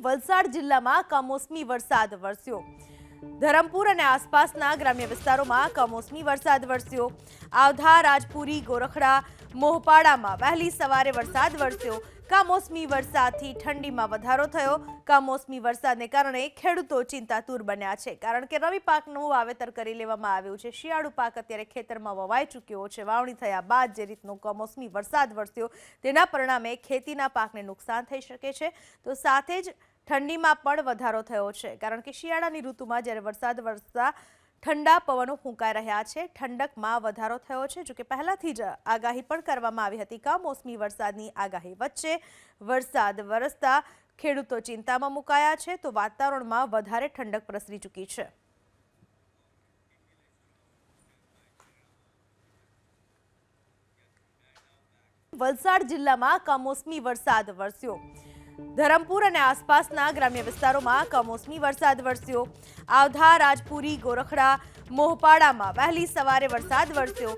વલસાડ જિલ્લામાં કમોસમી વરસાદ વરસ્યો। ધરમપુર અને આસપાસના ગ્રામ્ય વિસ્તારોમાં કમોસમી વરસાદ વરસ્યો। આવધા, રાજપુરી, ગોરખડા, મોહપાડામાં વહેલી સવારે વરસાદ વરસ્યો। કમોસમી વરસાદથી ઠંડીમાં વધારો થયો। કમોસમી વરસાદને કારણે ખેડૂતો ચિંતાતુર બન્યા છે, કારણ કે રવિ પાકનું વાવેતર કરી લેવામાં આવ્યું છે। શિયાળુ પાક અત્યારે ખેતરમાં વવાઈ ચૂક્યો છે। વાવણી થયા બાદ જે રીતનો કમોસમી વરસાદ વરસ્યો તેના પરિણામે ખેતીના પાકને નુકસાન થઈ શકે છે, તો સાથે જ ઠંડીમાં પણ વધારો થયો છે, કારણ કે શિયાળાની ઋતુમાં જ્યારે વરસાદ વરસતા ઠંડા પવનો ફૂંકાઈ રહ્યા છે। ઠંડકમાં વધારો થયો છે, જો કે પહેલાથી જ આગાહી પણ કરવામાં આવી હતી। કમોસમી વરસાદની આગાહી વચ્ચે વરસાદ વરસતા ખેડૂતો ચિંતામાં મુકાયા છે, તો વાતાવરણમાં વધારે ઠંડક પ્રસરી ચૂકી છે। વલસાડ જિલ્લામાં કમોસમી વરસાદ વરસ્યો। ધરમપુર અને આસપાસના ગ્રામ્ય વિસ્તારોમાં કમોસમી વરસાદ વરસ્યો। આવધા, રાજપુરી, ગોરખડા, મોહપાડામાં વહેલી સવારે વરસાદ વરસ્યો।